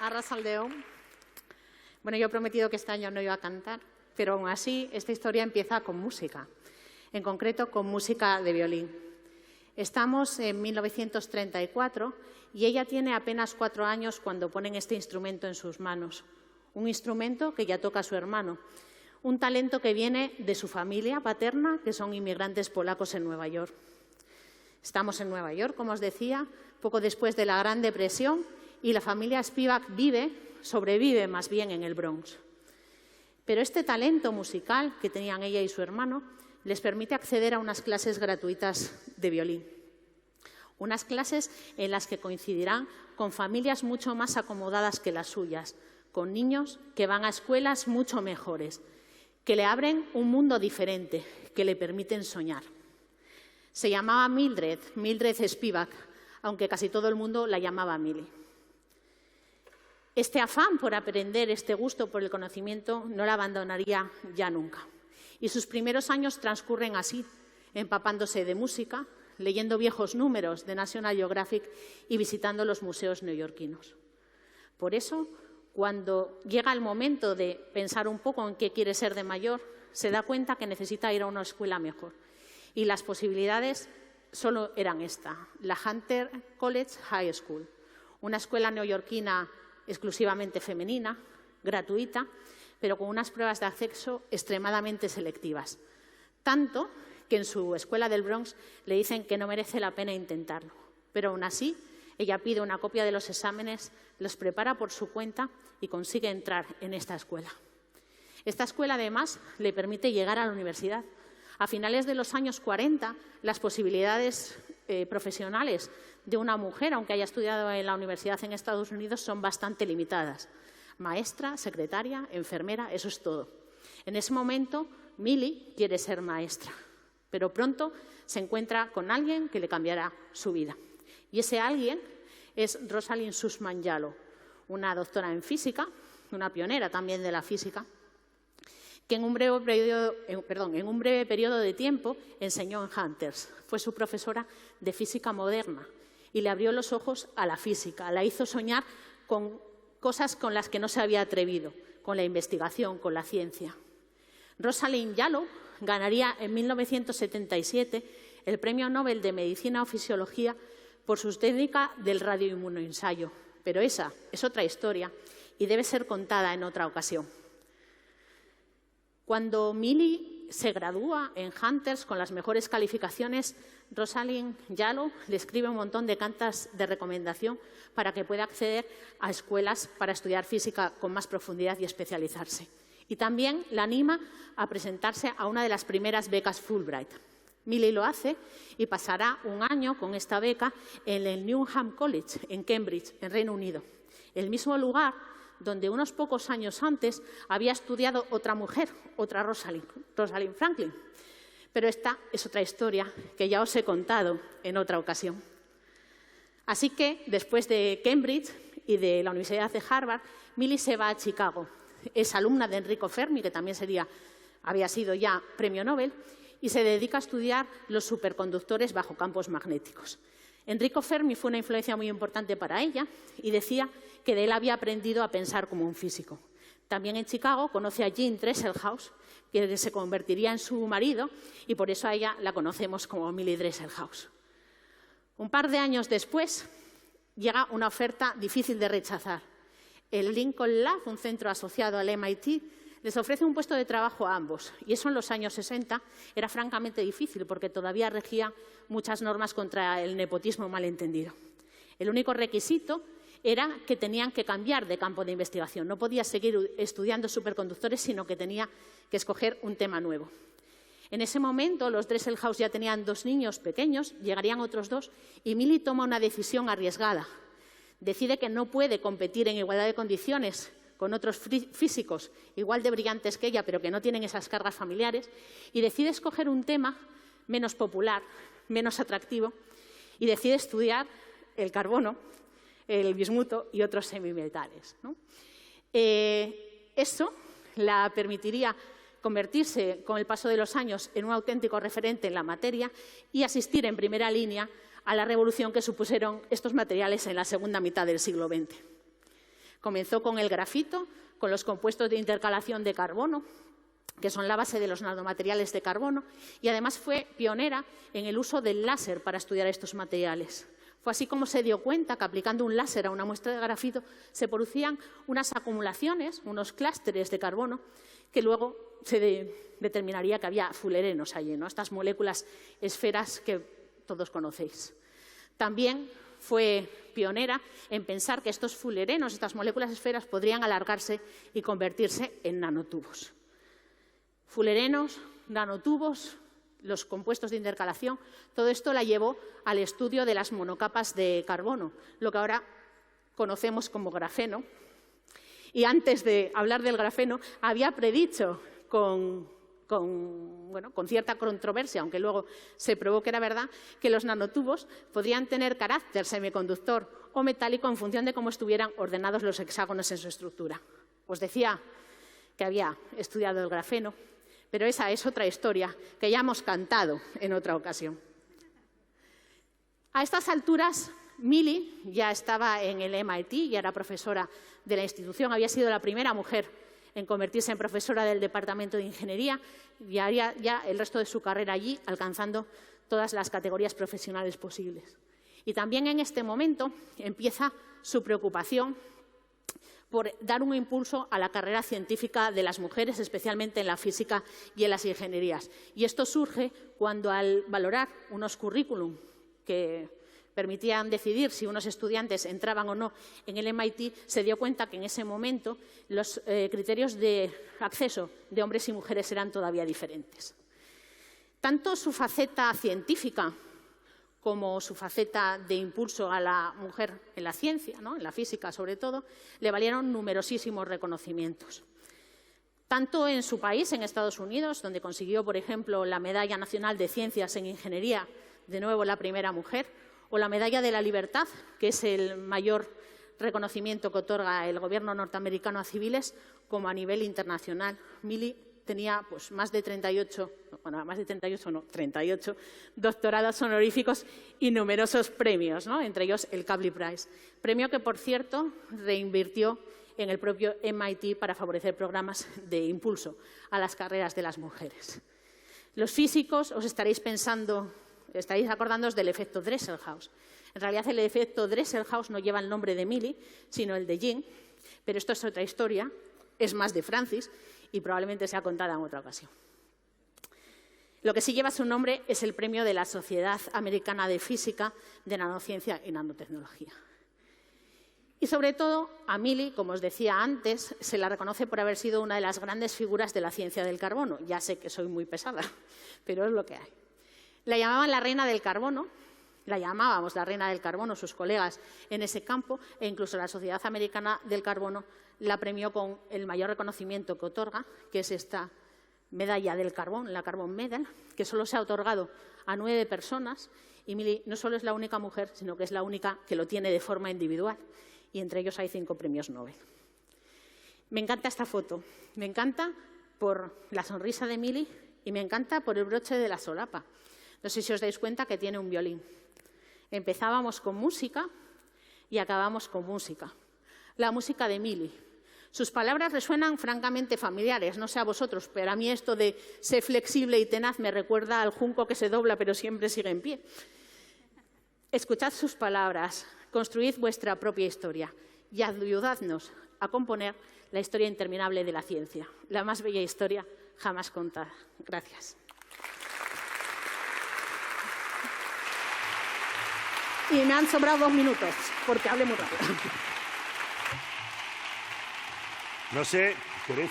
Arratsaldeon. Bueno, yo he prometido que este año no iba a cantar, pero aún así esta historia empieza con música, en concreto con música de violín. Estamos en 1934 y ella tiene apenas 4 años cuando ponen este instrumento en sus manos. Un instrumento que ya toca su hermano, un talento que viene de su familia paterna, que son inmigrantes polacos en Nueva York. Estamos en Nueva York, como os decía, poco después de la Gran Depresión, y la familia Spivak sobrevive más bien en el Bronx. Pero este talento musical que tenían ella y su hermano les permite acceder a unas clases gratuitas de violín. Unas clases en las que coincidirán con familias mucho más acomodadas que las suyas, con niños que van a escuelas mucho mejores, que le abren un mundo diferente, que le permiten soñar. Se llamaba Mildred Spivak, aunque casi todo el mundo la llamaba Millie. Este afán por aprender, este gusto por el conocimiento, no la abandonaría ya nunca. Y sus primeros años transcurren así, empapándose de música, leyendo viejos números de National Geographic y visitando los museos neoyorquinos. Por eso, cuando llega el momento de pensar un poco en qué quiere ser de mayor, se da cuenta que necesita ir a una escuela mejor. Y las posibilidades solo eran esta, la Hunter College High School, una escuela neoyorquina exclusivamente femenina, gratuita, pero con unas pruebas de acceso extremadamente selectivas. Tanto que en su escuela del Bronx le dicen que no merece la pena intentarlo. Pero aún así, ella pide una copia de los exámenes, los prepara por su cuenta y consigue entrar en esta escuela. Esta escuela, además, le permite llegar a la universidad. A finales de los años 40, las posibilidades profesionales de una mujer, aunque haya estudiado en la universidad en Estados Unidos, son bastante limitadas. Maestra, secretaria, enfermera, eso es todo. En ese momento, Millie quiere ser maestra, pero pronto se encuentra con alguien que le cambiará su vida. Y ese alguien es Rosalind Sussman Jallow, una doctora en física, una pionera también de la física, que en un breve periodo de tiempo enseñó en Hunters. Fue su profesora de física moderna y le abrió los ojos a la física, la hizo soñar con cosas con las que no se había atrevido, con la investigación, con la ciencia. Rosalind Jallow ganaría en 1977 el Premio Nobel de Medicina o Fisiología por su técnica del radioinmunoensayo. Pero esa es otra historia y debe ser contada en otra ocasión. Cuando Millie se gradúa en Hunters con las mejores calificaciones, Rosalind Jallow le escribe un montón de cartas de recomendación para que pueda acceder a escuelas para estudiar física con más profundidad y especializarse. Y también la anima a presentarse a una de las primeras becas Fulbright. Millie lo hace y pasará un año con esta beca en el Newnham College, en Cambridge, en Reino Unido, el mismo lugar donde unos pocos años antes había estudiado otra mujer, otra Rosalind Franklin. Pero esta es otra historia que ya os he contado en otra ocasión. Así que, después de Cambridge y de la Universidad de Harvard, Millie se va a Chicago. Es alumna de Enrico Fermi, que también había sido ya premio Nobel, y se dedica a estudiar los superconductores bajo campos magnéticos. Enrico Fermi fue una influencia muy importante para ella y decía que de él había aprendido a pensar como un físico. También en Chicago conoce a Jean Dresselhaus, que se convertiría en su marido, y por eso a ella la conocemos como Millie Dresselhaus. Un par de años después llega una oferta difícil de rechazar. El Lincoln Lab, un centro asociado al MIT, les ofrece un puesto de trabajo a ambos, y eso en los años 60 era francamente difícil porque todavía regía muchas normas contra el nepotismo malentendido. El único requisito era que tenían que cambiar de campo de investigación. No podía seguir estudiando superconductores, sino que tenía que escoger un tema nuevo. En ese momento, los Dresselhaus ya tenían 2 niños pequeños, llegarían otros 2, y Millie toma una decisión arriesgada. Decide que no puede competir en igualdad de condiciones con otros físicos igual de brillantes que ella, pero que no tienen esas cargas familiares, y decide escoger un tema menos popular, menos atractivo, y decide estudiar el carbono, el bismuto y otros semimetales, ¿no? Eso la permitiría convertirse, con el paso de los años, en un auténtico referente en la materia y asistir en primera línea a la revolución que supusieron estos materiales en la segunda mitad del siglo XX. Comenzó con el grafito, con los compuestos de intercalación de carbono, que son la base de los nanomateriales de carbono, y además fue pionera en el uso del láser para estudiar estos materiales. Fue así como se dio cuenta que aplicando un láser a una muestra de grafito se producían unas acumulaciones, unos clústeres de carbono, que luego se determinaría que había fullerenos allí, ¿no? Estas moléculas esferas que todos conocéis. También fue pionera en pensar que estos fullerenos, estas moléculas esferas, podrían alargarse y convertirse en nanotubos. Fullerenos, nanotubos, los compuestos de intercalación, todo esto la llevó al estudio de las monocapas de carbono, lo que ahora conocemos como grafeno. Y antes de hablar del grafeno, había predicho con cierta controversia, aunque luego se probó que era verdad, que los nanotubos podrían tener carácter semiconductor o metálico en función de cómo estuvieran ordenados los hexágonos en su estructura. Os decía que había estudiado el grafeno, pero esa es otra historia que ya hemos cantado en otra ocasión. A estas alturas, Millie ya estaba en el MIT, ya era profesora de la institución, había sido la primera mujer en convertirse en profesora del Departamento de Ingeniería y haría ya el resto de su carrera allí, alcanzando todas las categorías profesionales posibles. Y también en este momento empieza su preocupación por dar un impulso a la carrera científica de las mujeres, especialmente en la física y en las ingenierías. Y esto surge cuando, al valorar unos currículum que permitían decidir si unos estudiantes entraban o no en el MIT, se dio cuenta que en ese momento los criterios de acceso de hombres y mujeres eran todavía diferentes. Tanto su faceta científica como su faceta de impulso a la mujer en la ciencia, ¿no?, en la física sobre todo, le valieron numerosísimos reconocimientos. Tanto en su país, en Estados Unidos, donde consiguió, por ejemplo, la Medalla Nacional de Ciencias en Ingeniería, de nuevo la primera mujer, o la Medalla de la Libertad, que es el mayor reconocimiento que otorga el gobierno norteamericano a civiles, como a nivel internacional. Millie tenía más de 38 doctorados honoríficos y numerosos premios, ¿no?, entre ellos el Kavli Prize, premio que, por cierto, reinvirtió en el propio MIT para favorecer programas de impulso a las carreras de las mujeres. Los físicos os estaréis acordándoos del efecto Dresselhaus. En realidad, el efecto Dresselhaus no lleva el nombre de Millie, sino el de Jean, pero esto es otra historia, es más de Francis y probablemente sea contada en otra ocasión. Lo que sí lleva su nombre es el premio de la Sociedad Americana de Física, de Nanociencia y Nanotecnología. Y sobre todo, a Millie, como os decía antes, se la reconoce por haber sido una de las grandes figuras de la ciencia del carbono. Ya sé que soy muy pesada, pero es lo que hay. La llamaban la reina del carbono, la llamábamos la reina del carbono, sus colegas en ese campo, e incluso la Sociedad Americana del Carbono la premió con el mayor reconocimiento que otorga, que es esta medalla del carbón, la Carbon Medal, que solo se ha otorgado a 9 personas, y Millie no solo es la única mujer, sino que es la única que lo tiene de forma individual, y entre ellos hay 5 premios Nobel. Me encanta esta foto, me encanta por la sonrisa de Millie y me encanta por el broche de la solapa. No sé si os dais cuenta que tiene un violín. Empezábamos con música y acabamos con música. La música de Millie. Sus palabras resuenan francamente familiares, no sé a vosotros, pero a mí esto de ser flexible y tenaz me recuerda al junco que se dobla pero siempre sigue en pie. Escuchad sus palabras, construid vuestra propia historia y ayudadnos a componer la historia interminable de la ciencia, la más bella historia jamás contada. Gracias. Y me han sobrado 2 minutos, porque hablé muy rápido. No sé, ¿queréis